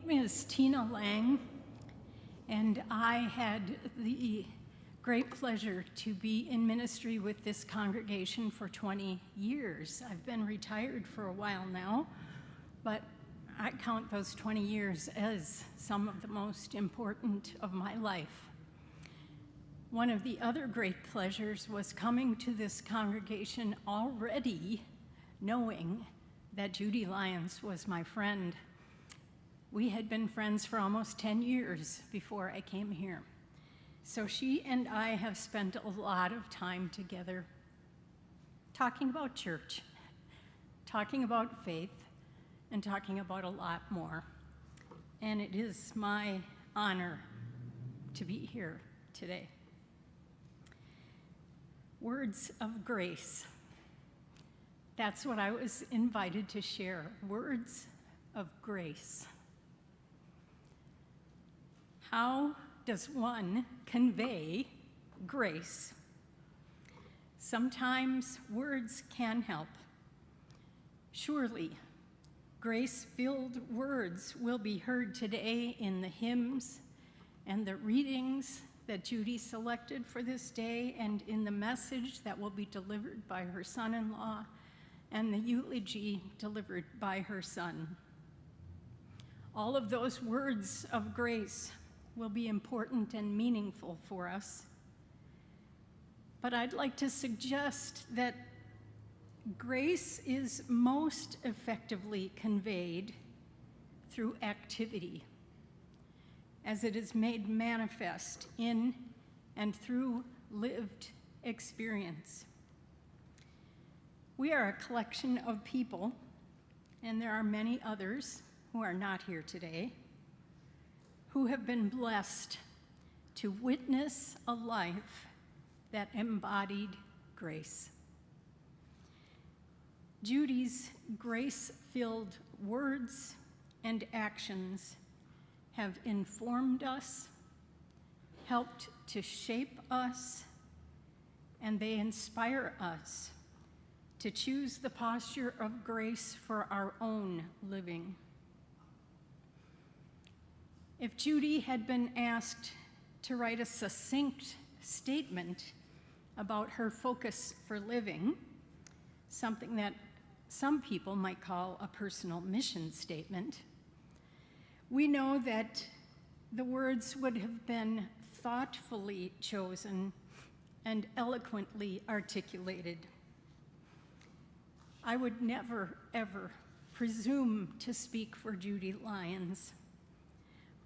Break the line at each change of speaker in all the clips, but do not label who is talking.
name is Tina Lang, and I had the great pleasure to be in ministry with this congregation for 20 years. I've been retired for a while now, but I count those 20 years as some of the most important of my life. One of the other great pleasures was coming to this congregation already knowing that Judy Lyons was my friend. We had been friends for almost 10 years before I came here. So she and I have spent a lot of time together talking about church, talking about faith, and talking about a lot more. And it is my honor to be here today. Words of grace. That's what I was invited to share, words of grace. How does one convey grace? Sometimes words can help. Surely, grace-filled words will be heard today in the hymns and the readings that Judy selected for this day, and in the message that will be delivered by her son-in-law, and the eulogy delivered by her son. All of those words of grace will be important and meaningful for us. But I'd like to suggest that grace is most effectively conveyed through activity, as it is made manifest in and through lived experience. We are a collection of people, and there are many others who are not here today, who have been blessed to witness a life that embodied grace. Judy's grace-filled words and actions have informed us, helped to shape us, and they inspire us to choose the posture of grace for our own living. If Judy had been asked to write a succinct statement about her focus for living, something that some people might call a personal mission statement, we know that the words would have been thoughtfully chosen and eloquently articulated. I would never, ever presume to speak for Judy Lyons,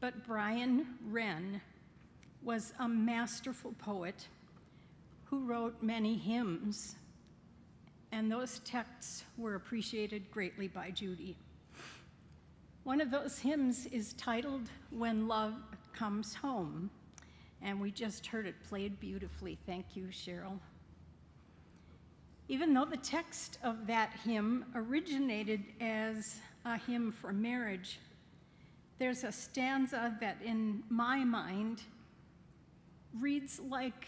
but Brian Wren was a masterful poet who wrote many hymns, and those texts were appreciated greatly by Judy. One of those hymns is titled "When Love Comes Home," and we just heard it played beautifully. Thank you, Cheryl. Even though the text of that hymn originated as a hymn for marriage, there's a stanza that in my mind reads like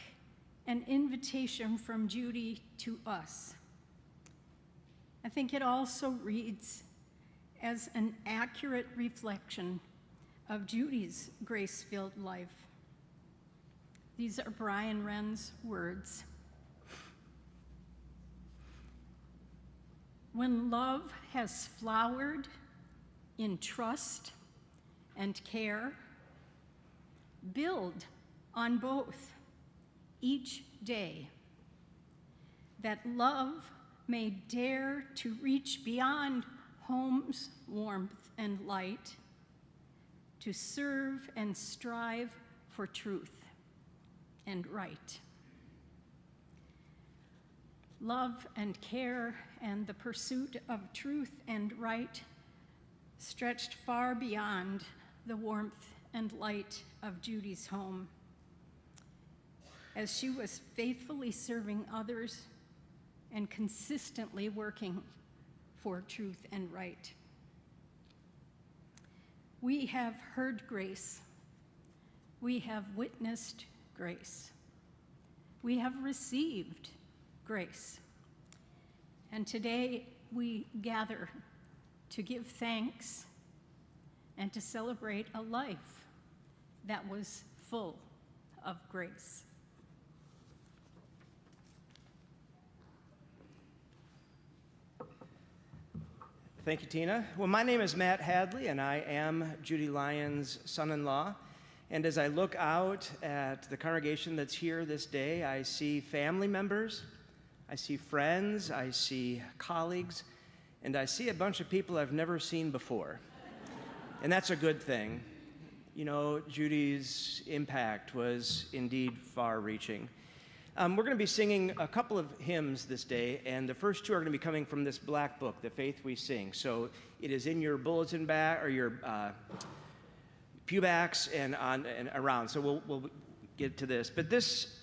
an invitation from Judy to us. I think it also reads as an accurate reflection of Judy's grace-filled life. These are Brian Wren's words. When love has flowered in trust and care, build on both each day, that love may dare to reach beyond home's warmth and light, to serve and strive for truth and right. Love and care and the pursuit of truth and right stretched far beyond the warmth and light of Judy's home, as she was faithfully serving others and consistently working for truth and right. We have heard grace. We have witnessed grace. We have received grace. And today we gather to give thanks and to celebrate a life that was full of grace.
Thank you, Tina. Well, my name is Matt Hadley, and I am Judy Lyons' son-in-law. And as I look out at the congregation that's here this day, I see family members, I see friends, I see colleagues, and I see a bunch of people I've never seen before. And that's a good thing. You know, Judy's impact was indeed far-reaching. We're going to be singing a couple of hymns this day, and the first two are going to be coming from this black book, The Faith We Sing. So it is in your bulletin bag or your pew backs and on and around. So we'll get to this. But this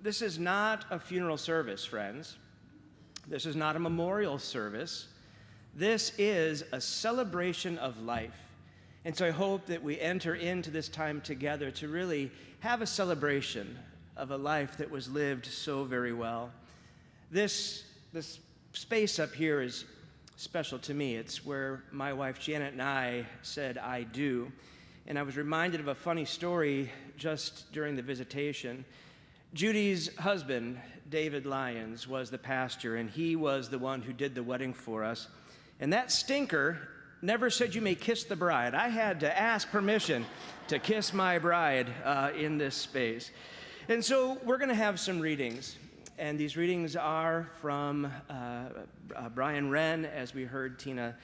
is not a funeral service, friends. This is not a memorial service. This is a celebration of life. And so I hope that we enter into this time together to really have a celebration of a life that was lived so very well. This space up here is special to me. It's where my wife Janet and I said I do. And I was reminded of a funny story just during the visitation. Judy's husband, David Lyons, was the pastor, and he was the one who did the wedding for us. And that stinker never said, "You may kiss the bride." I had to ask permission to kiss my bride in this space. And so we're going to have some readings. And these readings are from Brian Wren, as we heard Tina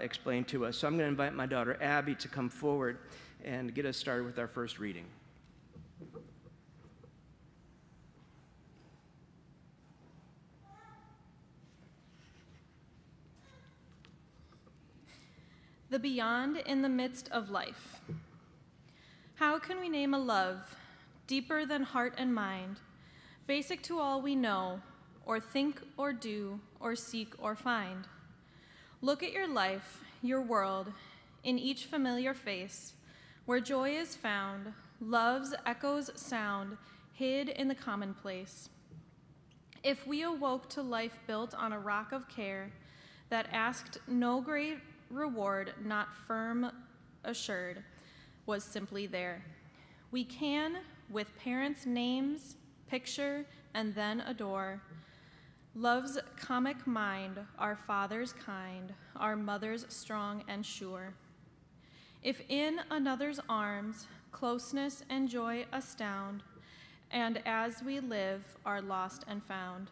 explain to us. So I'm going to invite my daughter Abby to come forward and get us started with our first reading.
The beyond in the midst of life. How can we name a love deeper than heart and mind, basic to all we know, or think or do, or seek or find? Look at your life, your world, in each familiar face, where joy is found, love's echoes sound, hid in the commonplace. If we awoke to life built on a rock of care that asked no great reward, not firm assured, was simply there, we can, with parents' names, picture, and then adore, love's comic mind, our father's kind, our mother's strong and sure. If in another's arms, closeness and joy astound, and as we live are lost and found,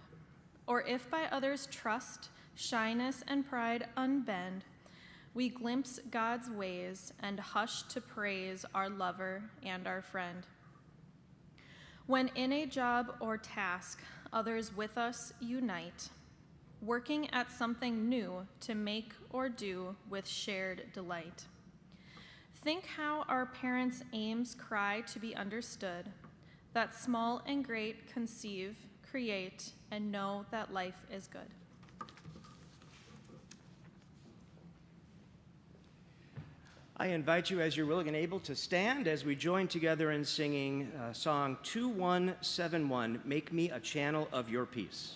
or if by others' trust, shyness, and pride unbend, we glimpse God's ways and hush to praise our lover and our friend. When in a job or task, others with us unite, working at something new to make or do with shared delight. Think how our parents' aims cry to be understood, that small and great conceive, create, and know that life is good.
I invite you, as you're willing and able, to stand as we join together in singing song 2171, Make Me a Channel of Your Peace.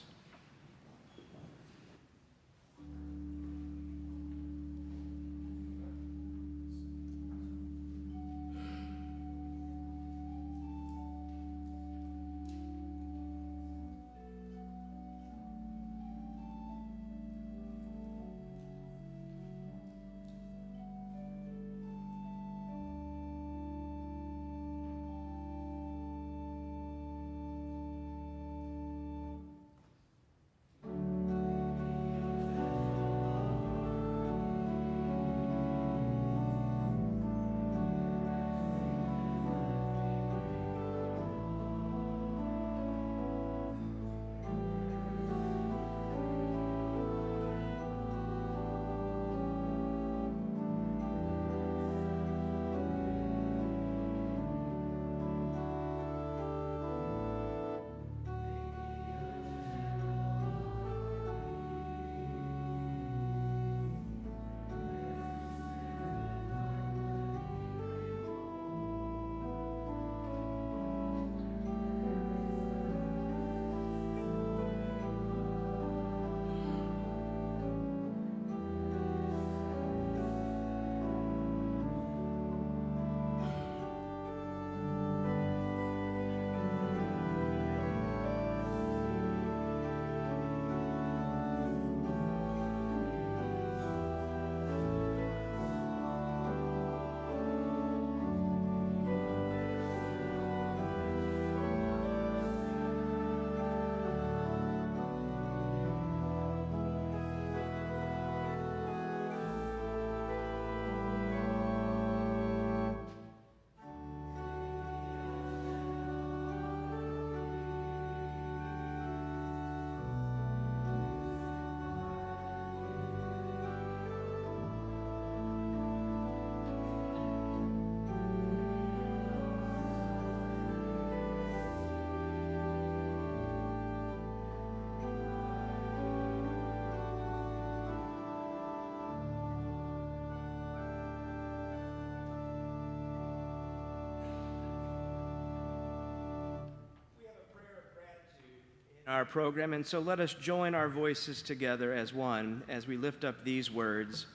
our program, and so let us join our voices together as one as we lift up these words.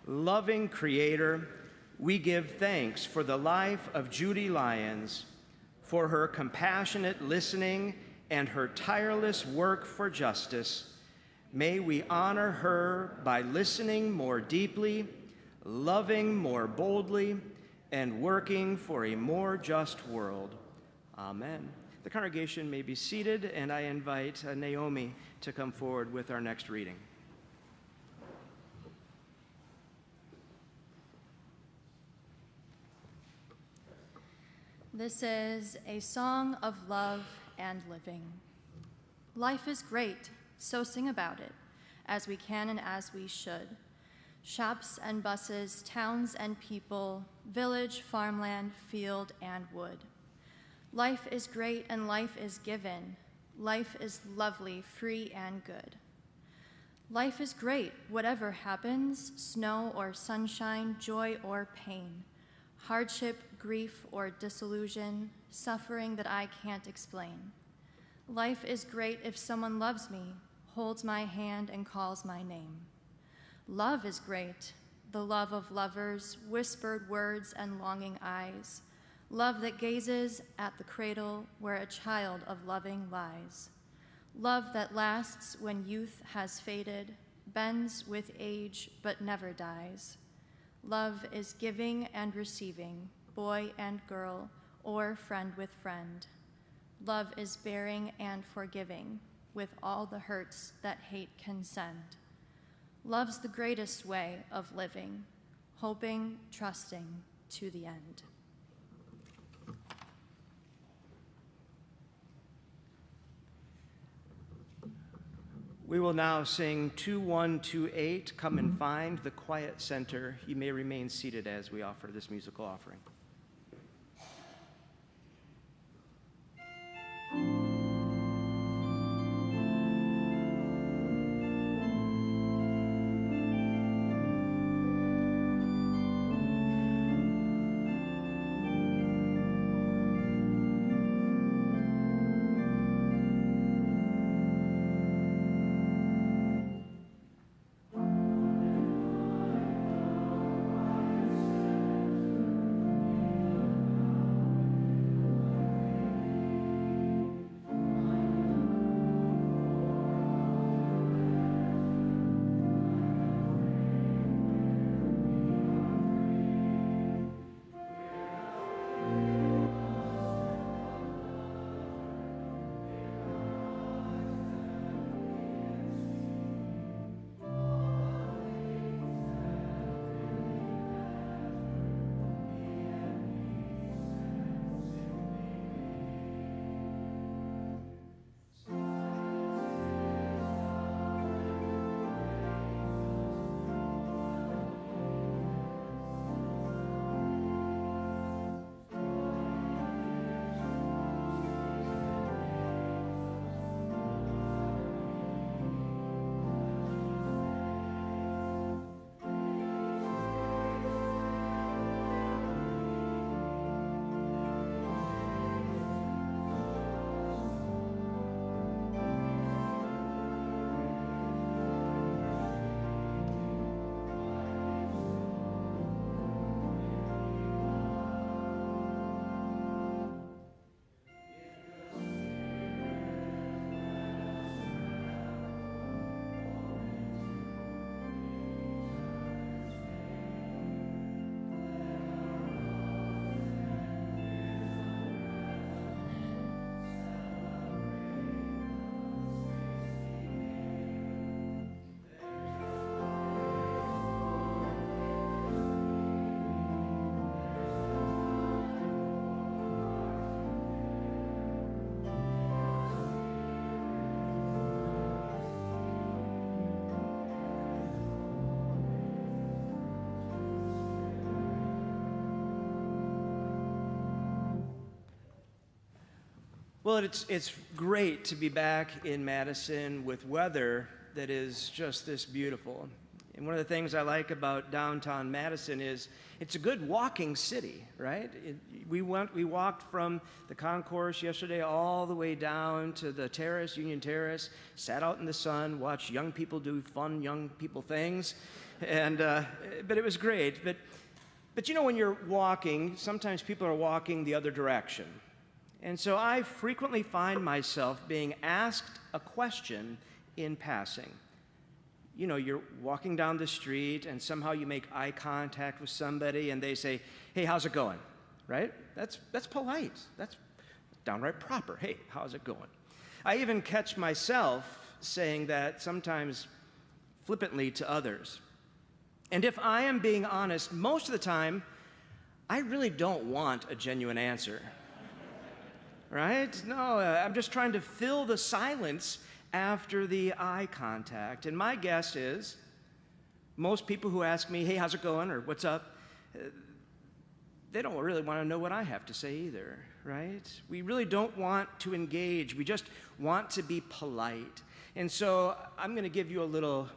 Loving Creator, we give thanks for the life of Judy Lyons, for her compassionate listening and her tireless work for justice. May we honor her by listening more deeply, loving more boldly, and working for a more just world. Amen. The congregation may be seated, and I invite Naomi to come forward with our next reading.
This is a song of love and living. Life is great, so sing about it, as we can and as we should. Shops and buses, towns and people, village, farmland, field, and wood. Life is great and life is given. Life is lovely, free, and good. Life is great, whatever happens, snow or sunshine, joy or pain, hardship, grief, or disillusion, suffering that I can't explain. Life is great if someone loves me, holds my hand, and calls my name. Love is great, the love of lovers, whispered words, and longing eyes, love that gazes at the cradle where a child of loving lies. Love that lasts when youth has faded, bends with age but never dies. Love is giving and receiving, boy and girl, or friend with friend. Love is bearing and forgiving, with all the hurts that hate can send. Love's the greatest way of living, hoping, trusting to the end.
We will now sing 2128, Come and Find the Quiet Center. You may remain seated as we offer this musical offering. Well, it's great to be back in Madison with weather that is just this beautiful. And one of the things I like about downtown Madison is it's a good walking city, right? We walked from the concourse yesterday all the way down to the terrace, Union Terrace, sat out in the sun, watched young people do fun young people things, and but it was great. But you know, when you're walking, sometimes people are walking the other direction. And so I frequently find myself being asked a question in passing. You know, you're walking down the street and somehow you make eye contact with somebody and they say, "Hey, how's it going?" Right? That's polite. That's downright proper. "Hey, how's it going?" I even catch myself saying that sometimes flippantly to others. And if I am being honest, most of the time, I really don't want a genuine answer. Right? No, I'm just trying to fill the silence after the eye contact. And my guess is most people who ask me, "Hey, how's it going?" or "What's up?" They don't really want to know what I have to say either, right? We really don't want to engage. We just want to be polite. And so I'm going to give you a little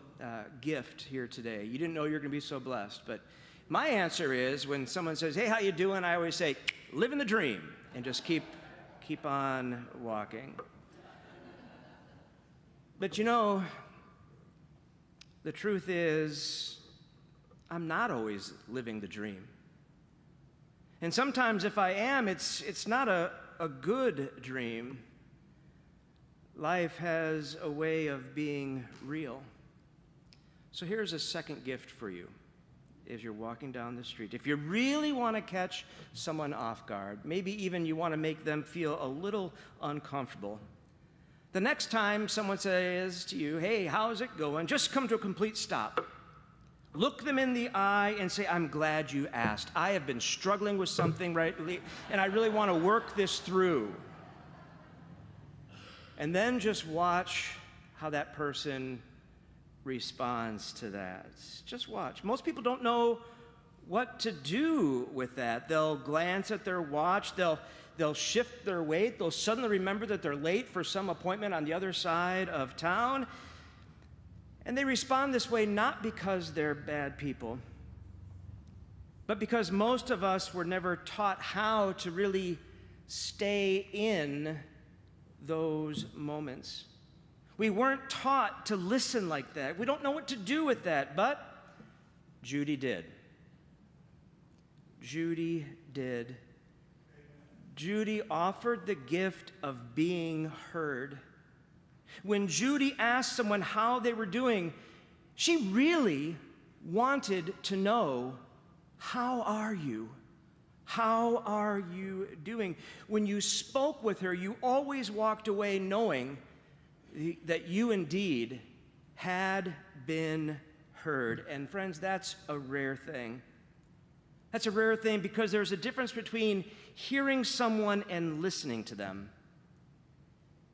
gift here today. You didn't know you were going to be so blessed, but my answer is when someone says, "Hey, how you doing?" I always say, "Living the dream," and just keep on walking. But you know, the truth is, I'm not always living the dream. And sometimes if I am, it's not a good dream. Life has a way of being real. So here's a second gift for you as you're walking down the street. If you really want to catch someone off guard, maybe even you want to make them feel a little uncomfortable, the next time someone says to you, "Hey, how's it going?" just come to a complete stop. Look them in the eye and say, "I'm glad you asked. I have been struggling with something lately, and I really want to work this through." And then just watch how that person responds to that. Just watch. Most people don't know what to do with that. They'll glance at their watch, they'll shift their weight, they'll suddenly remember that they're late for some appointment on the other side of town. And they respond this way not because they're bad people, but because most of us were never taught how to really stay in those moments. We weren't taught to listen like that. We don't know what to do with that, but Judy did. Judy did. Judy offered the gift of being heard. When Judy asked someone how they were doing, she really wanted to know, "How are you? How are you doing?" When you spoke with her, you always walked away knowing that you indeed had been heard. And friends, that's a rare thing. That's a rare thing because there's a difference between hearing someone and listening to them.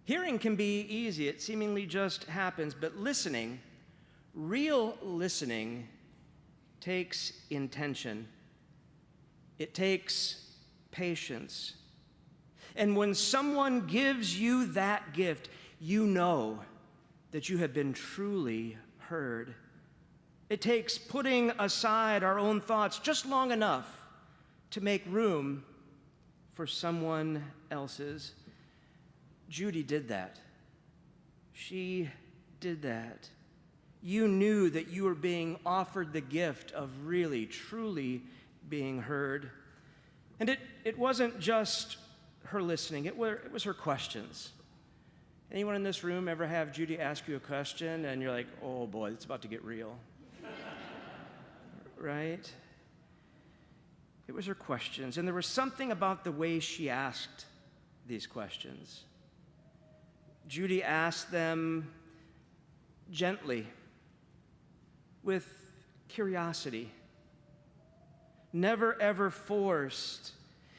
Hearing can be easy, it seemingly just happens, but listening, real listening, takes intention. It takes patience. And when someone gives you that gift, you know that you have been truly heard. It takes putting aside our own thoughts just long enough to make room for someone else's. Judy did that. She did that. You knew that you were being offered the gift of really, truly being heard. And it wasn't just her listening, it was her questions. Anyone in this room ever have Judy ask you a question and you're like, "Oh boy, it's about to get real"? Right? It was her questions, and there was something about the way she asked these questions. Judy asked them gently, with curiosity, never ever forced.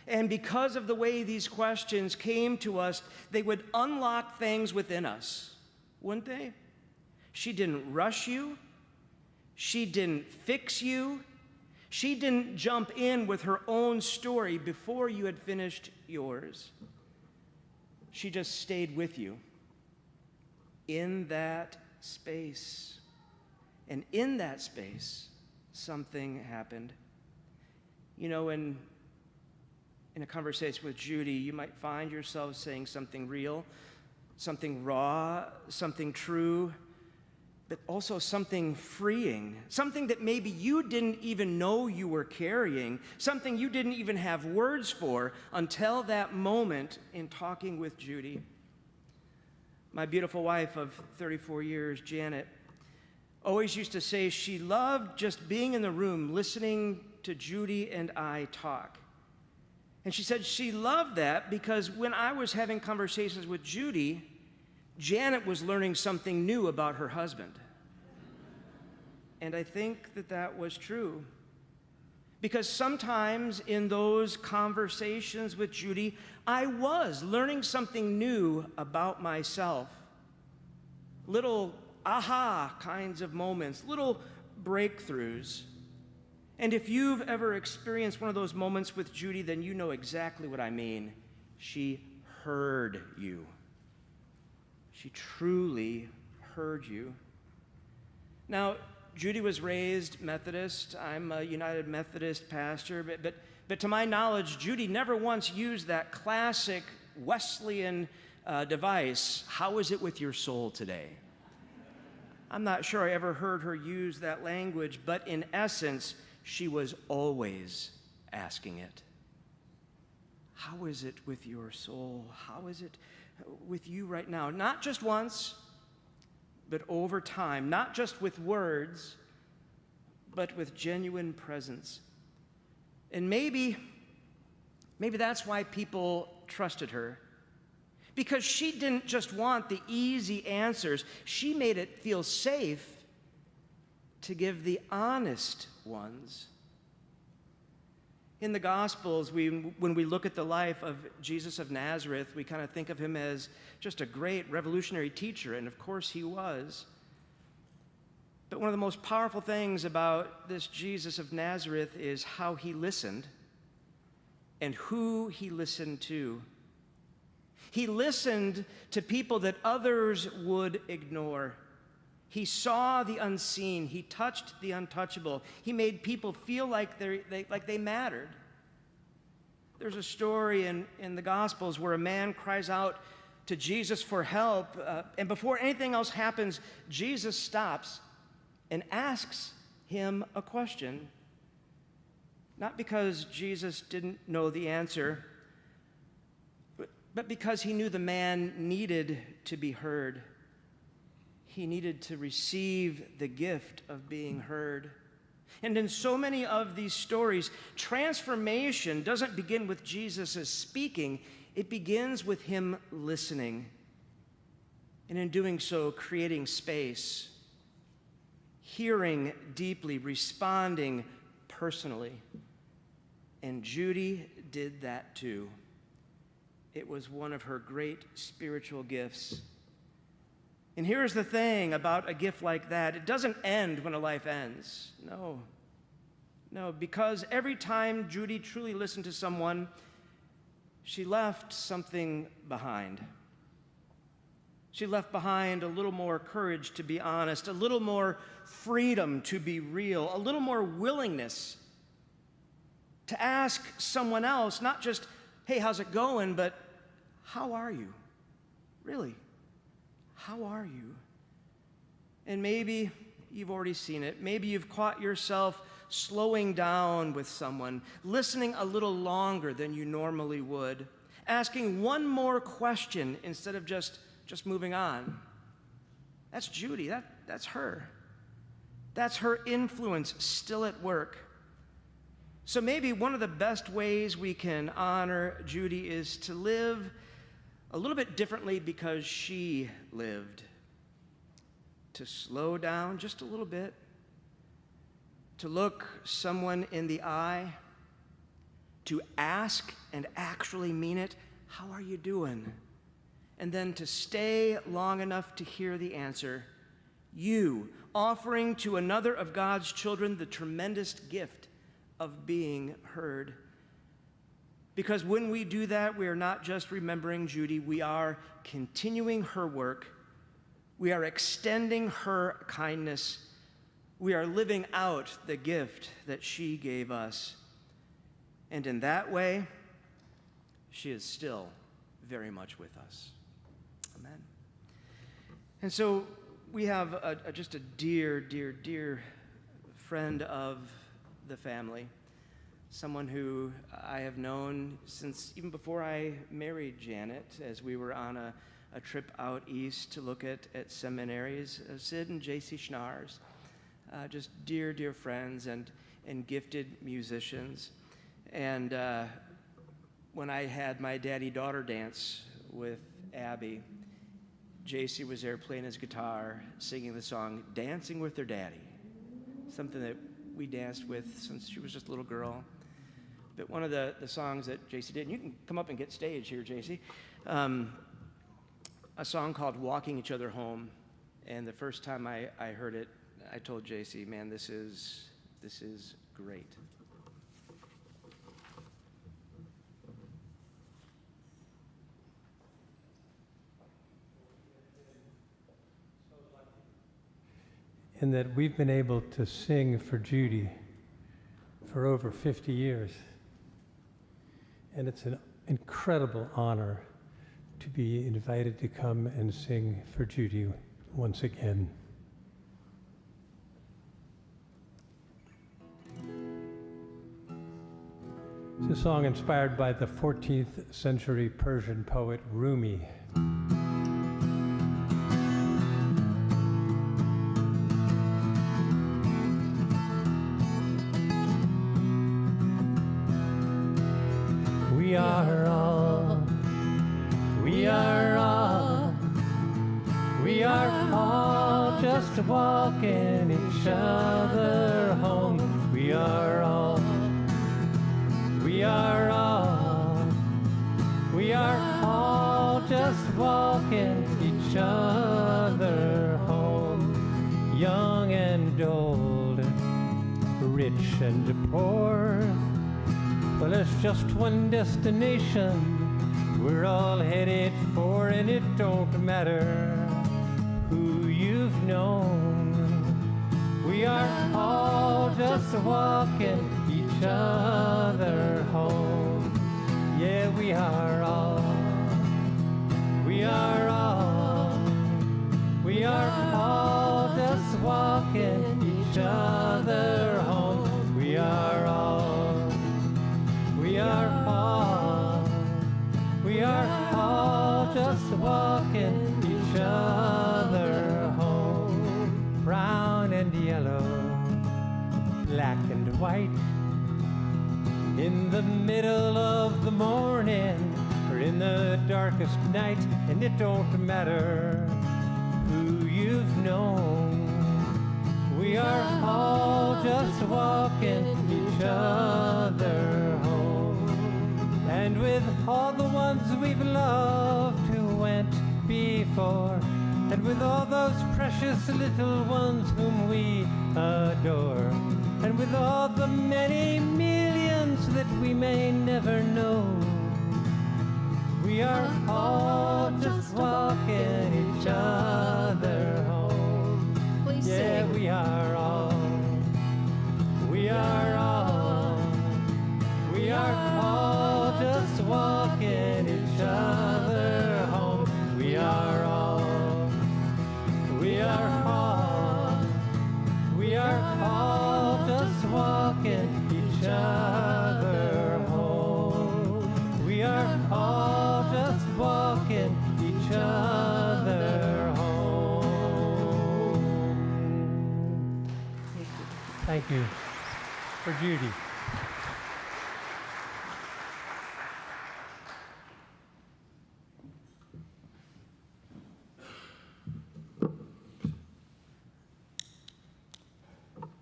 And because of the way these questions came to us, they would unlock things within us, wouldn't they? She didn't rush you. She didn't fix you. She didn't jump in with her own story before you had finished yours. She just stayed with you in that space. And in that space, something happened. You know, in a conversation with Judy, you might find yourself saying something real, something raw, something true, but also something freeing, something that maybe you didn't even know you were carrying, something you didn't even have words for until that moment in talking with Judy. My beautiful wife of 34 years, Janet, always used to say she loved just being in the room, listening to Judy and I talk. And she said she loved that because when I was having conversations with Judy, Janet was learning something new about her husband. And I think that that was true. Because sometimes in those conversations with Judy, I was learning something new about myself. Little aha kinds of moments, little breakthroughs. And if you've ever experienced one of those moments with Judy, then you know exactly what I mean. She heard you. She truly heard you. Now, Judy was raised Methodist. I'm a United Methodist pastor, but to my knowledge, Judy never once used that classic Wesleyan device, "How is it with your soul today?" I'm not sure I ever heard her use that language, but in essence, she was always asking it. How is it with your soul? How is it with you right now? Not just once, but over time. Not just with words, but with genuine presence. And maybe that's why people trusted her. Because she didn't just want the easy answers. She made it feel safe to give the honest ones. In the Gospels, when we look at the life of Jesus of Nazareth, we kind of think of him as just a great revolutionary teacher, and of course he was. But one of the most powerful things about this Jesus of Nazareth is how he listened and who he listened to. He listened to people that others would ignore. He saw the unseen. He touched the untouchable. He made people feel like they mattered. There's a story in the Gospels where a man cries out to Jesus for help, and before anything else happens, Jesus stops and asks him a question. Not because Jesus didn't know the answer, but because he knew the man needed to be heard. He needed to receive the gift of being heard. And in so many of these stories, transformation doesn't begin with Jesus' speaking. It begins with him listening. And in doing so, creating space, hearing deeply, responding personally. And Judy did that too. It was one of her great spiritual gifts. And here's the thing about a gift like that. It doesn't end when a life ends. No, because every time Judy truly listened to someone, she left something behind. She left behind a little more courage to be honest, a little more freedom to be real, a little more willingness to ask someone else, not just, "Hey, how's it going?" but "How are you? Really? How are you?" And maybe you've already seen it. Maybe you've caught yourself slowing down with someone, listening a little longer than you normally would, asking one more question instead of just moving on. That's Judy. That's her. That's her influence still at work. So maybe one of the best ways we can honor Judy is to live a little bit differently because she lived. To slow down just a little bit, to look someone in the eye, to ask and actually mean it, "How are you doing?" And then to stay long enough to hear the answer, you offering to another of God's children the tremendous gift of being heard. Because when we do that, we are not just remembering Judy, we are continuing her work. We are extending her kindness. we are living out the gift that she gave us. And in that way, she is still very much with us. Amen. And so we have just a dear, dear, dear friend of the family, someone who I have known since even before I married Janet, as we were on a trip out east to look at seminaries, Sid and J.C. Schnars, just dear, dear friends and gifted musicians. And when I had my daddy-daughter dance with Abby, J.C. was there playing his guitar, singing the song Dancing with Their Daddy, something that we danced with since she was just a little girl. But one of the songs that J.C. did, and you can come up and get stage here, J.C., a song called Walking Each Other Home. And the first time I heard it, I told J.C., man, this is great.
In that we've been able to sing for Judy for over 50 years. And it's an incredible honor to be invited to come and sing for Judy once again. It's a song inspired by the 14th century Persian poet Rumi. We are all just walking each other home. We are all just walking each other home. Young and old, rich and poor. Well, there's just one destination we're all headed for, and it don't matter who you've known. We are all just walking each other home. Yeah, we are all just walking each other home. We are all just walking each other home. Brown and yellow, black and white, in the middle of the morning or in the darkest night, and it don't matter who you've known. We are all just walking each other home. And with all the ones we've loved who went before, and with all those precious little ones whom we adore, and with all the many millions that we may never know, we are all just walking each other home.
Please
yeah,
sing.
we are all just walking each other home. We are all just walking each other home. We are all just walking each other home. Thank you for Judy.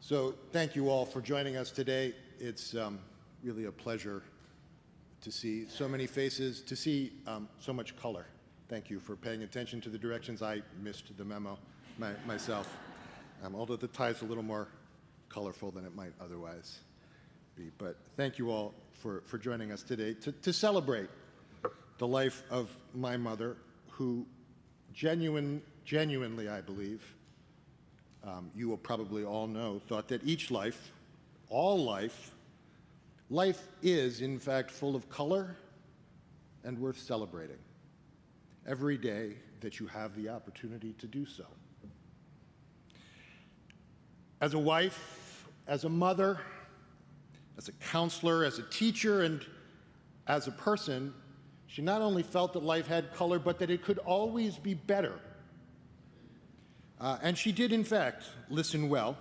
So thank you all for joining us today. It's really a pleasure to see so many faces, to see so much color. Thank you for paying attention to the directions. I missed the memo myself, although the tie's a little more colorful than it might otherwise be. But thank you all for joining us today to celebrate the life of my mother, who genuinely, I believe, you will probably all know, thought that each life, all life is, in fact, full of color and worth celebrating every day that you have the opportunity to do so. As a wife, as a mother, as a counselor, as a teacher, and as a person, she not only felt that life had color, but that it could always be better. And she did, in fact, listen well.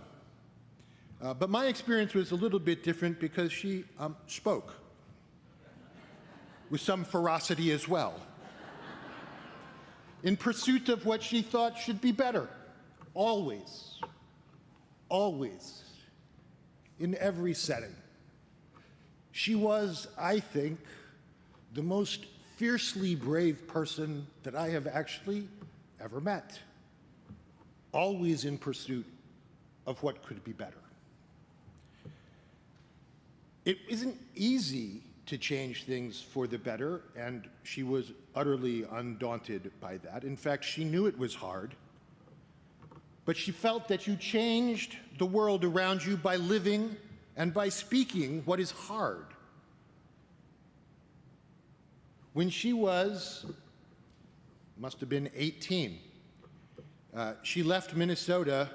But my experience was a little bit different because she spoke with some ferocity as well, in pursuit of what she thought should be better, always, always, in every setting. She was, I think, the most fiercely brave person that I have actually ever met, always in pursuit of what could be better. It isn't easy to change things for the better, and she was utterly undaunted by that. In fact, she knew it was hard, but she felt that you changed the world around you by living and by speaking what is hard. When she must have been 18, she left Minnesota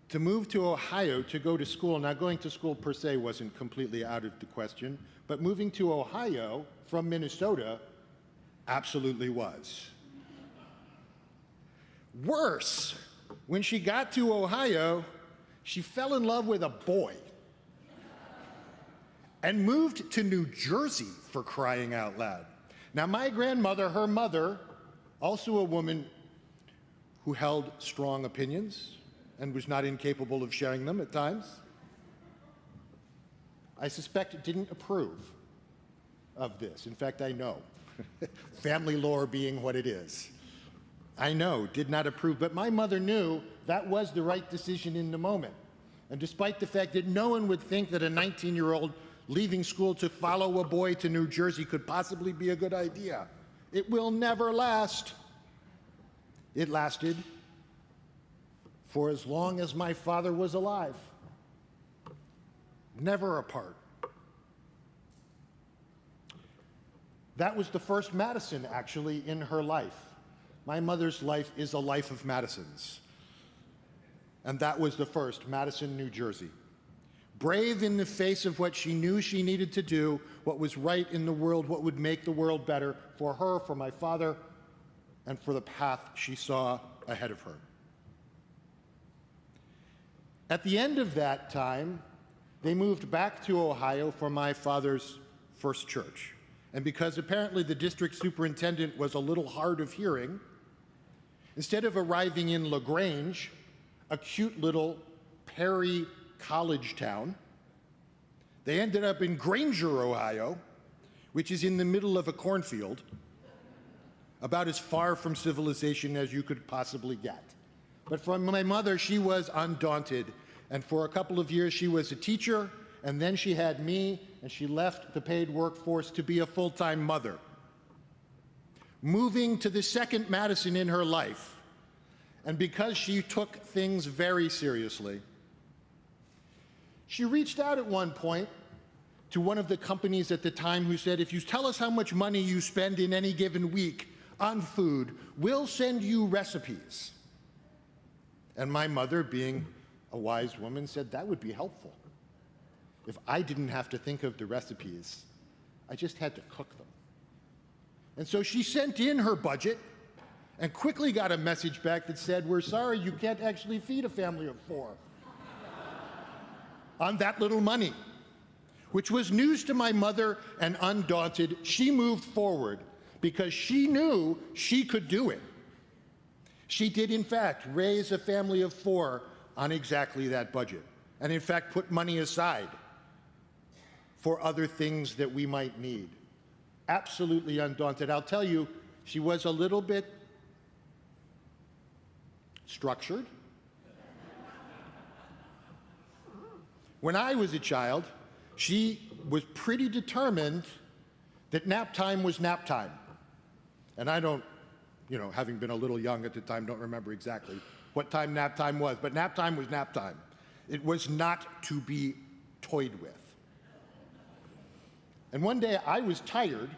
to move to Ohio to go to school. Now, going to school per se wasn't completely out of the question, but moving to Ohio from Minnesota absolutely was. Worse, when she got to Ohio, she fell in love with a boy and moved to New Jersey, for crying out loud. Now, my grandmother, her mother, also a woman who held strong opinions and was not incapable of sharing them at times, I suspect didn't approve of this. In fact, I know, family lore being what it is. I know, did not approve, but my mother knew that was the right decision in the moment. And despite the fact that no one would think that a 19-year-old leaving school to follow a boy to New Jersey could possibly be a good idea, it will never last. It lasted for as long as my father was alive. Never apart. That was the first Madison, actually, in her life. My mother's life is a life of Madisons. And that was the first, Madison, New Jersey. Brave in the face of what she knew she needed to do, what was right in the world, what would make the world better for her, for my father, and for the path she saw ahead of her. At the end of that time, they moved back to Ohio for my father's first church. And because apparently the district superintendent was a little hard of hearing, instead of arriving in LaGrange, a cute little Perry college town, they ended up in Granger, Ohio, which is in the middle of a cornfield, about as far from civilization as you could possibly get. But from my mother, she was undaunted. And for a couple of years, she was a teacher, and then she had me, and she left the paid workforce to be a full-time mother. Moving to the second Madison in her life, and because she took things very seriously, she reached out at one point to one of the companies at the time who said, if you tell us how much money you spend in any given week on food, we'll send you recipes. And my mother, being a wise woman, said that would be helpful. If I didn't have to think of the recipes, I just had to cook them. And so she sent in her budget and quickly got a message back that said, we're sorry, you can't actually feed a family of 4 on that little money, which was news to my mother, and undaunted, she moved forward because she knew she could do it. She did, in fact, raise a family of 4 on exactly that budget, and in fact put money aside for other things that we might need. Absolutely undaunted. I'll tell you, she was a little bit structured. When I was a child, she was pretty determined that nap time was nap time. And I don't, having been a little young at the time, don't remember exactly what time nap time was, but nap time was nap time. It was not to be toyed with. And one day I was tired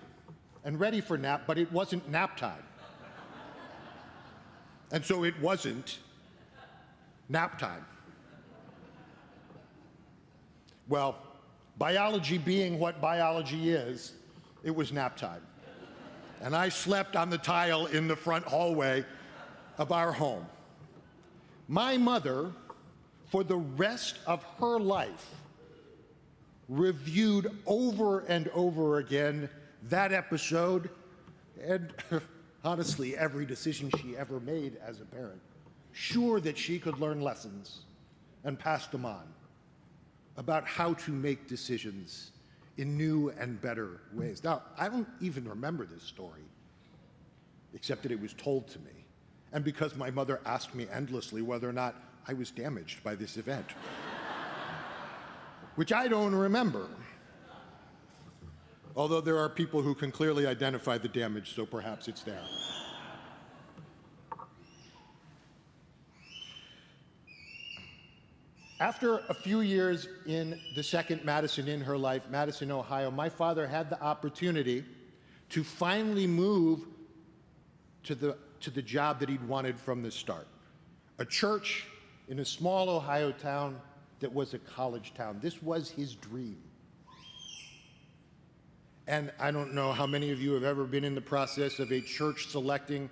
and ready for nap, but it wasn't nap time. And so it wasn't nap time. Well, biology being what biology is, it was nap time. And I slept on the tile in the front hallway of our home. My mother, for the rest of her life, reviewed over and over again that episode and honestly every decision she ever made as a parent, sure that she could learn lessons and pass them on about how to make decisions in new and better ways. Now, I don't even remember this story, except that it was told to me, and because my mother asked me endlessly whether or not I was damaged by this event, which I don't remember. Although there are people who can clearly identify the damage, so perhaps it's there. After a few years in the second Madison in her life, Madison, Ohio, my father had the opportunity to finally move to the job that he'd wanted from the start. A church in a small Ohio town that was a college town. This was his dream. And I don't know how many of you have ever been in the process of a church selecting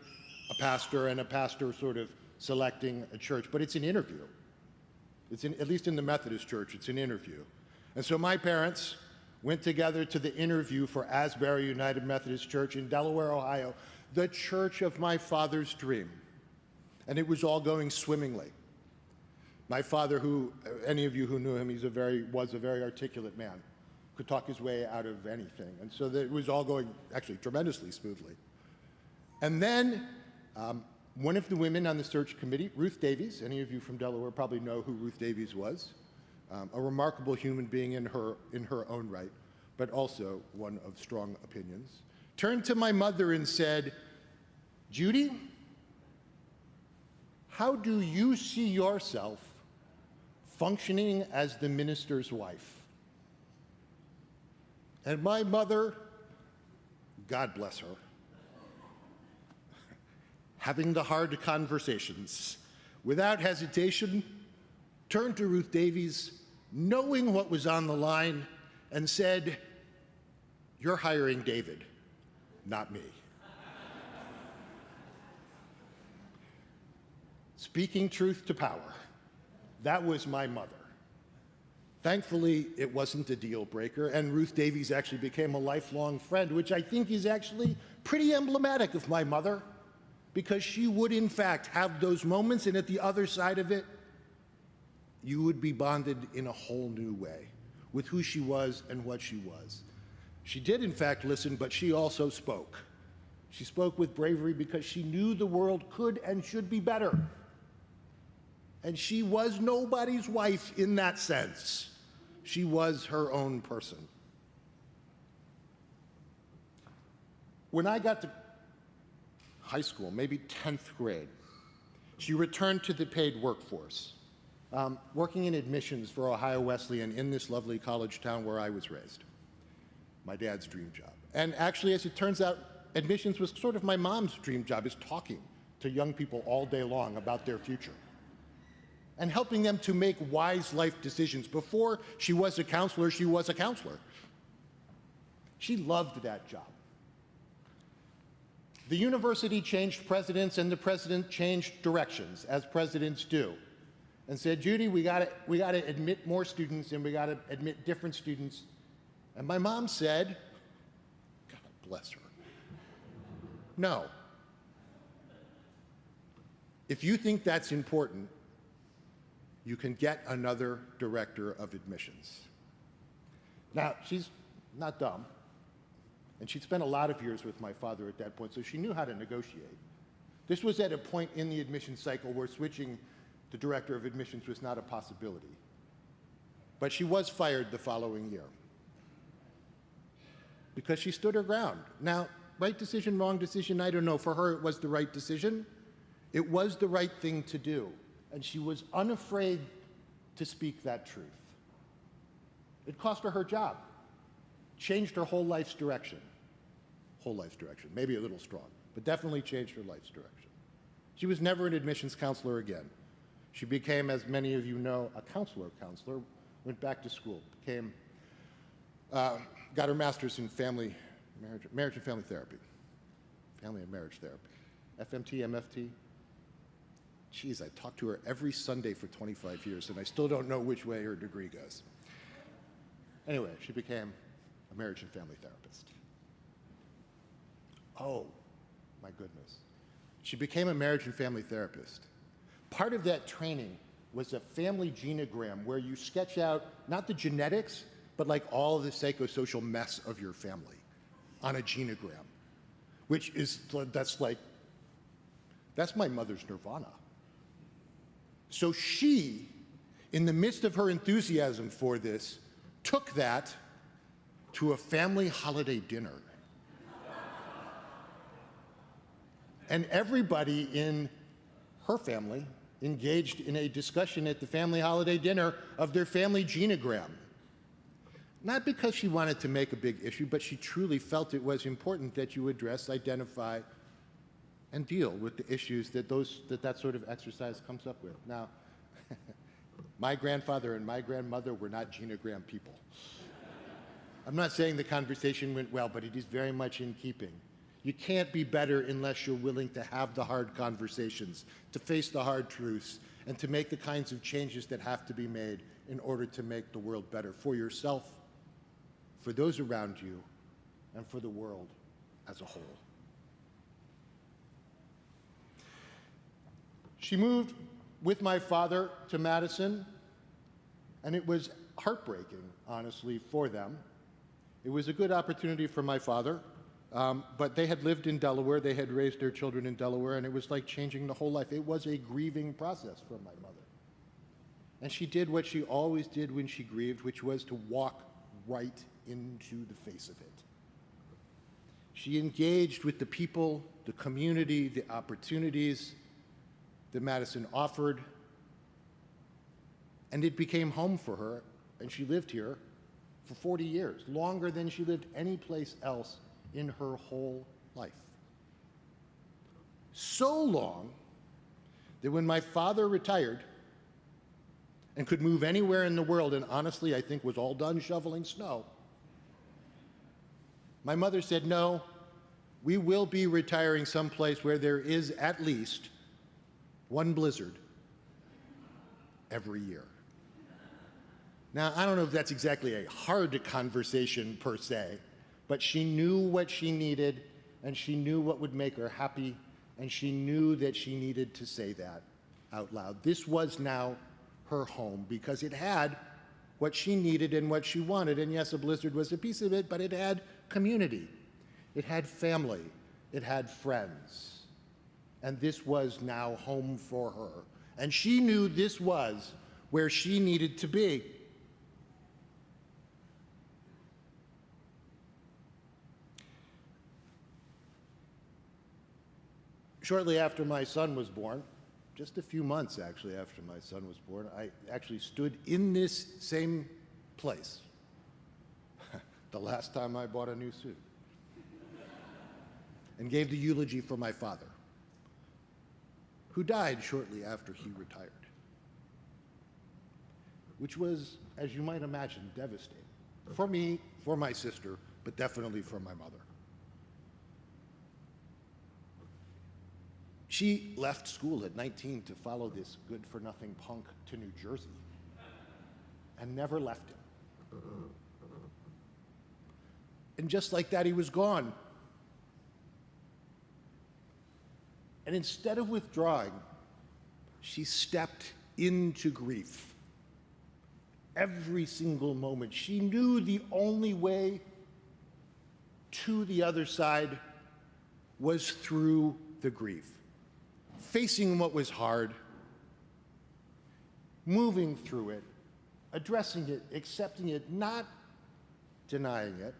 a pastor and a pastor sort of selecting a church, but it's an interview. At least in the Methodist church, it's an interview. And so my parents went together to the interview for Asbury United Methodist Church in Delaware, Ohio, the church of my father's dream. And it was all going swimmingly. My father, who, any of you who knew him, was a very articulate man, could talk his way out of anything. And so it was all going actually tremendously smoothly. And then one of the women on the search committee, Ruth Davies, any of you from Delaware probably know who Ruth Davies was, a remarkable human being in her own right, but also one of strong opinions, turned to my mother and said, "Judy, how do you see yourself functioning as the minister's wife?" And my mother, God bless her, having the hard conversations, without hesitation, turned to Ruth Davies, knowing what was on the line, and said, "You're hiring David, not me." Speaking truth to power. That was my mother. Thankfully, it wasn't a deal breaker, and Ruth Davies actually became a lifelong friend, which I think is actually pretty emblematic of my mother, because she would, in fact, have those moments, and at the other side of it, you would be bonded in a whole new way with who she was and what she was. She did, in fact, listen, but she also spoke. She spoke with bravery because she knew the world could and should be better. And she was nobody's wife in that sense. She was her own person. When I got to high school, maybe 10th grade, she returned to the paid workforce, working in admissions for Ohio Wesleyan in this lovely college town where I was raised. My dad's dream job. And actually, as it turns out, admissions was sort of my mom's dream job, is talking to young people all day long about their future and helping them to make wise life decisions. Before she was a counselor, she was a counselor. She loved that job. The university changed presidents, and the president changed directions, as presidents do, and said, "Judy, we gotta admit more students, and we gotta admit different students." And my mom said, God bless her, "No. If you think that's important, you can get another director of admissions." Now, she's not dumb, and she'd spent a lot of years with my father at that point, so she knew how to negotiate. This was at a point in the admissions cycle where switching the director of admissions was not a possibility. But she was fired the following year because she stood her ground. Now, right decision, wrong decision, I don't know. For her, it was the right decision. It was the right thing to do, and she was unafraid to speak that truth. It cost her her job, changed her whole life's direction. Whole life's direction, maybe a little strong, but definitely changed her life's direction. She was never an admissions counselor again. She became, as many of you know, a counselor, went back to school, got her master's in marriage and family therapy, family and marriage therapy, FMT, MFT. Geez, I talked to her every Sunday for 25 years, and I still don't know which way her degree goes. Anyway, she became a marriage and family therapist. Oh, my goodness. She became a marriage and family therapist. Part of that training was a family genogram where you sketch out not the genetics, but like all the psychosocial mess of your family on a genogram, which is, that's my mother's nirvana. So she, in the midst of her enthusiasm for this, took that to a family holiday dinner. And everybody in her family engaged in a discussion at the family holiday dinner of their family genogram. Not because she wanted to make a big issue, but she truly felt it was important that you address, identify, and deal with the issues that that sort of exercise comes up with. Now, my grandfather and my grandmother were not genogram people. I'm not saying the conversation went well, but it is very much in keeping. You can't be better unless you're willing to have the hard conversations, to face the hard truths, and to make the kinds of changes that have to be made in order to make the world better for yourself, for those around you, and for the world as a whole. She moved with my father to Madison, and it was heartbreaking, honestly, for them. It was a good opportunity for my father, but they had lived in Delaware, they had raised their children in Delaware, and it was like changing the whole life. It was a grieving process for my mother. And she did what she always did when she grieved, which was to walk right into the face of it. She engaged with the people, the community, the opportunities that Madison offered, and it became home for her, and she lived here for 40 years, longer than she lived any place else in her whole life. So long that when my father retired and could move anywhere in the world, and honestly I think was all done shoveling snow, my mother said, no, we will be retiring someplace where there is at least one blizzard every year. Now, I don't know if that's exactly a hard conversation per se, but she knew what she needed, and she knew what would make her happy, and she knew that she needed to say that out loud. This was now her home because it had what she needed and what she wanted. And yes, a blizzard was a piece of it, but it had community. It had family. It had friends. And this was now home for her. And she knew this was where she needed to be. Shortly after my son was born, just a few months actually after my son was born, I actually stood in this same place the last time I bought a new suit and gave the eulogy for my father, who died shortly after he retired, which was, as you might imagine, devastating for me, for my sister, but definitely for my mother. She left school at 19 to follow this good-for-nothing punk to New Jersey and never left him. And just like that, he was gone. And instead of withdrawing, she stepped into grief. Every single moment, she knew the only way to the other side was through the grief. Facing what was hard, moving through it, addressing it, accepting it, not denying it,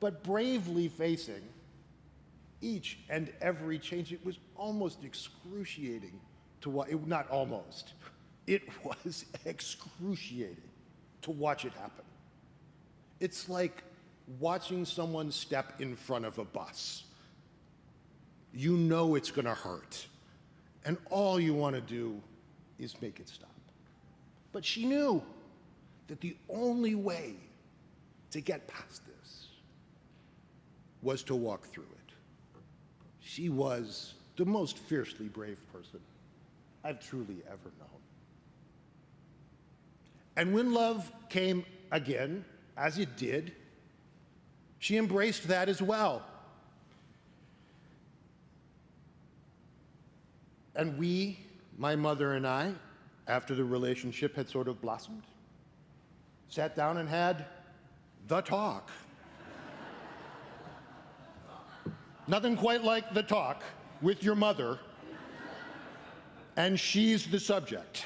but bravely facing each and every change. It was almost excruciating to watch. Not almost. It was excruciating to watch it happen. It's like watching someone step in front of a bus. You know it's going to hurt, and all you want to do is make it stop. But she knew that the only way to get past this was to walk through it. She was the most fiercely brave person I've truly ever known. And when love came again, as it did, she embraced that as well. And we, my mother and I, after the relationship had sort of blossomed, sat down and had the talk. Nothing quite like the talk with your mother, and she's the subject.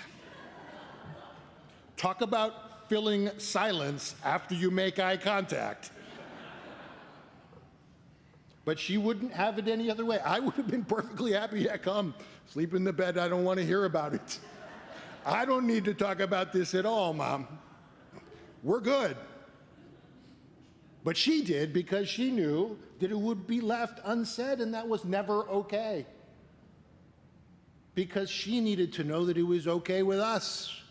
Talk about filling silence after you make eye contact. But she wouldn't have it any other way. I would have been perfectly happy to come. Sleep in the bed, I don't want to hear about it. I don't need to talk about this at all, Mom. We're good. But she did because she knew that it would be left unsaid, and that was never okay. Because she needed to know that it was okay with us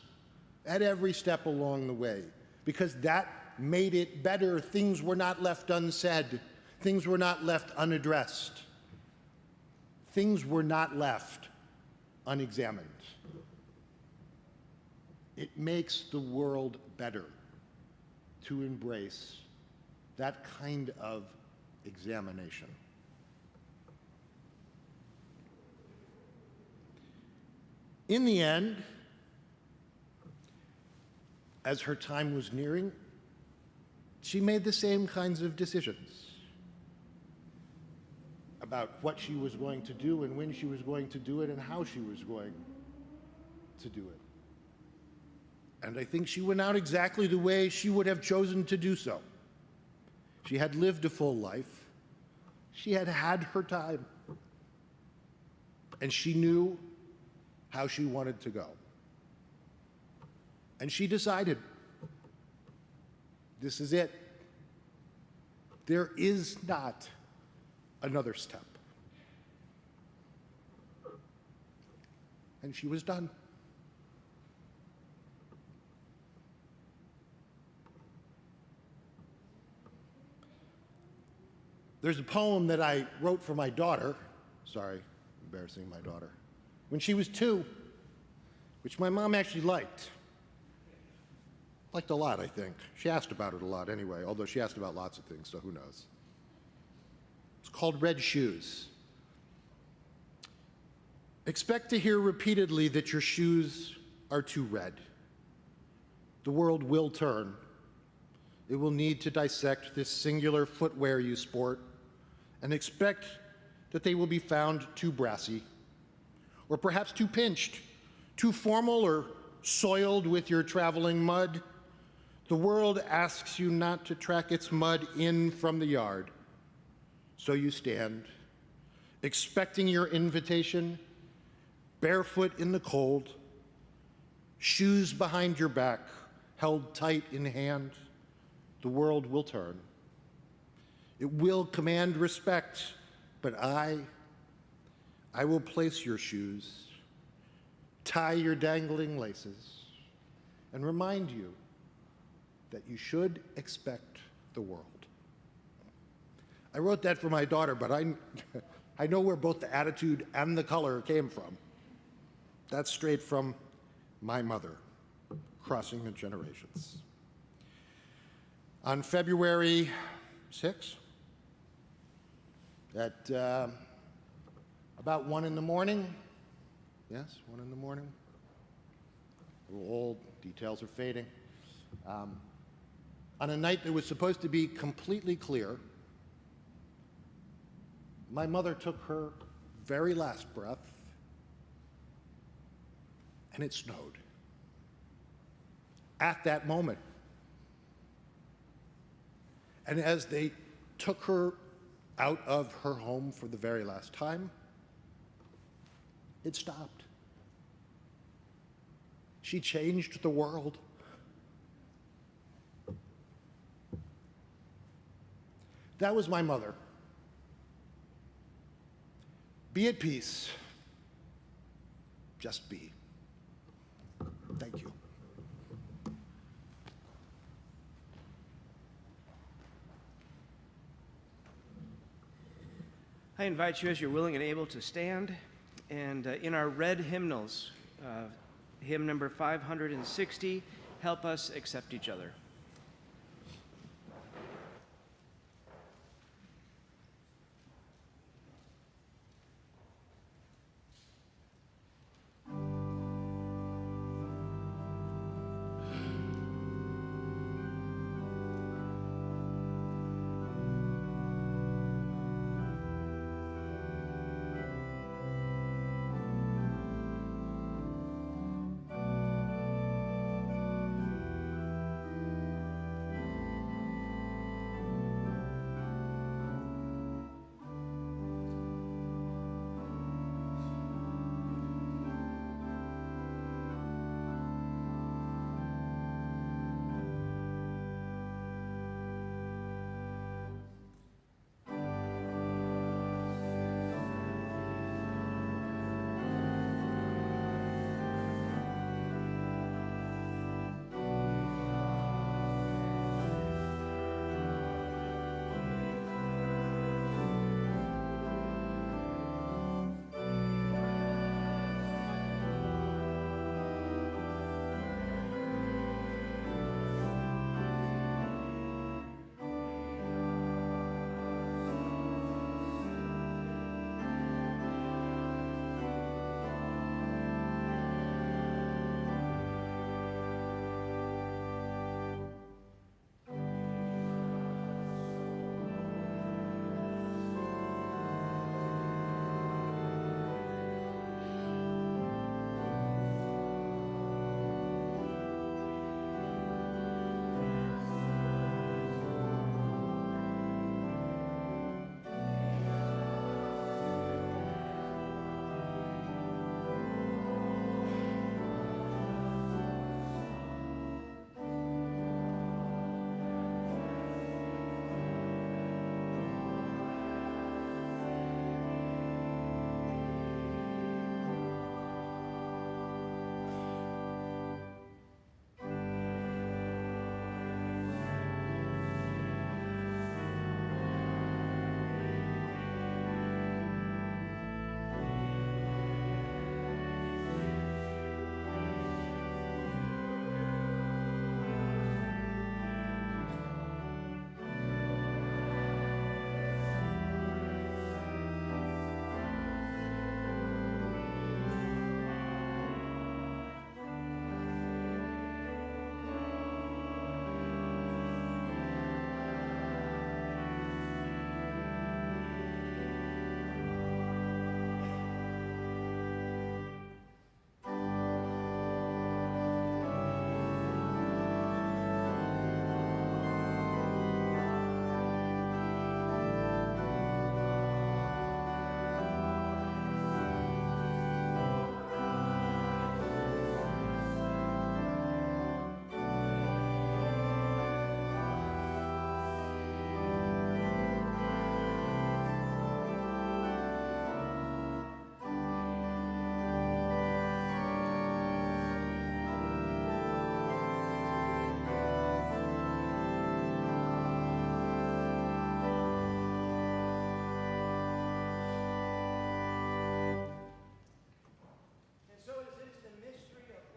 at every step along the way. Because that made it better. Things were not left unsaid. Things were not left unaddressed. Things were not left unexamined. It makes the world better to embrace that kind of examination. In the end, as her time was nearing, she made the same kinds of decisions about what she was going to do and when she was going to do it and how she was going to do it. And I think she went out exactly the way she would have chosen to do so. She had lived a full life. She had had her time. And she knew how she wanted to go. And she decided, this is it. There is not another step. And she was done. There's a poem that I wrote for my daughter, sorry, embarrassing my daughter, when she was 2, which my mom actually liked. Liked a lot, I think. She asked about it a lot anyway, although she asked about lots of things, so who knows. It's called Red Shoes. Expect to hear repeatedly that your shoes are too red. The world will turn. It will need to dissect this singular footwear you sport and expect that they will be found too brassy, or perhaps too pinched, too formal, or soiled with your traveling mud. The world asks you not to track its mud in from the yard. So you stand, expecting your invitation, barefoot in the cold, shoes behind your back, held tight in hand. The world will turn. It will command respect, but I will place your shoes, tie your dangling laces, and remind you that you should expect the world. I wrote that for my daughter, but I know where both the attitude and the color came from. That's straight from my mother, crossing the generations. On February 6th, at about 1 in the morning, yes, 1 in the morning, a little old, details are fading, on a night that was supposed to be completely clear, my mother took her very last breath, and it snowed. At that moment. And as they took her out of her home for the very last time, it stopped. She changed the world. That was my mother. Be at peace. Just be. Thank you.
I invite you, as you're willing and able, to stand. And in our red hymnals, hymn number 560, help us accept each other.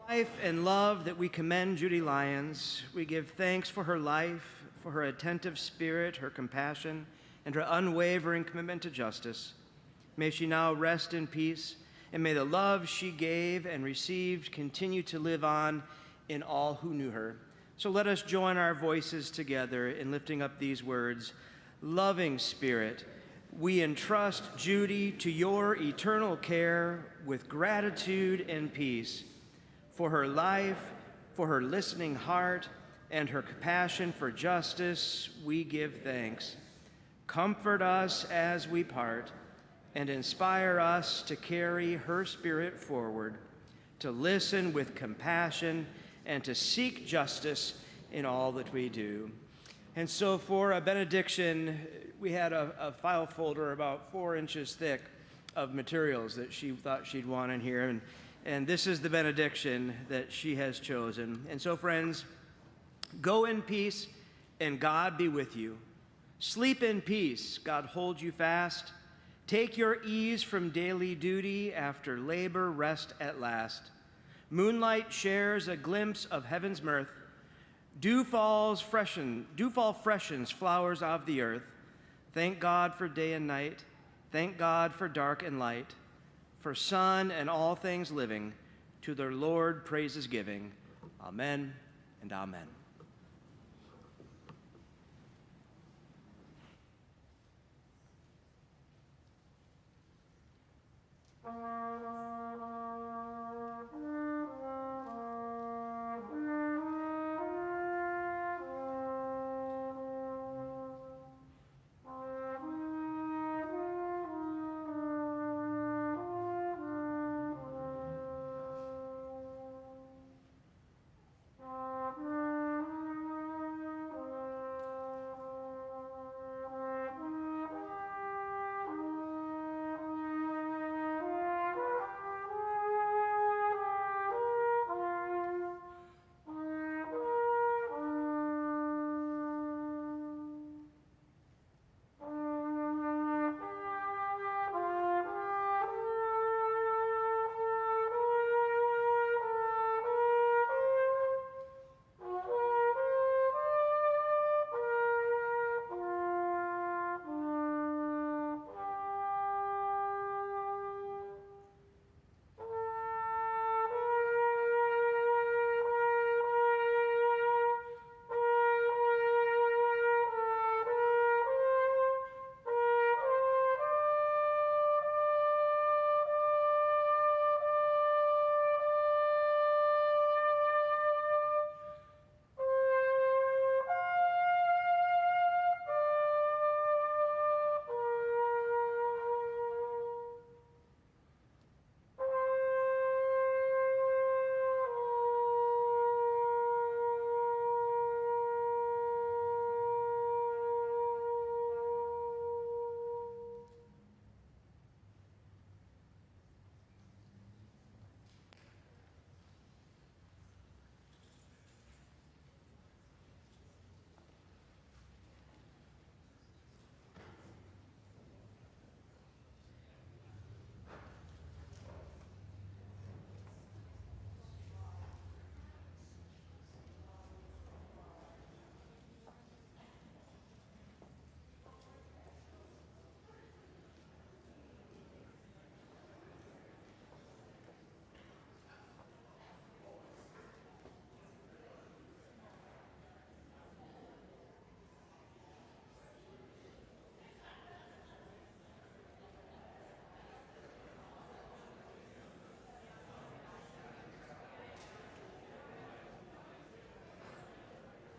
Life and love that we commend Judy Lyons. We give thanks for her life, for her attentive spirit, her compassion, and her unwavering commitment to justice. May she now rest in peace, and may the love she gave and received continue to live on in all who knew her. So let us join our voices together in lifting up these words. Loving Spirit, we entrust Judy to your eternal care with gratitude and peace. For her life, for her listening heart, and her compassion for justice, we give thanks. Comfort us as we part, and inspire us to carry her spirit forward, to listen with compassion, and to seek justice in all that we do. And so for a benediction, we had a file folder about 4 inches thick of materials that she thought she'd want in here. And this is the benediction that she has chosen. And so, friends, go in peace, and God be with you. Sleep in peace, God hold you fast. Take your ease from daily duty, after labor rest at last. Moonlight shares a glimpse of heaven's mirth. Dewfall freshens flowers of the earth. Thank God for day and night. Thank God for dark and light. For sun and all things living, to their Lord praises giving. Amen and amen.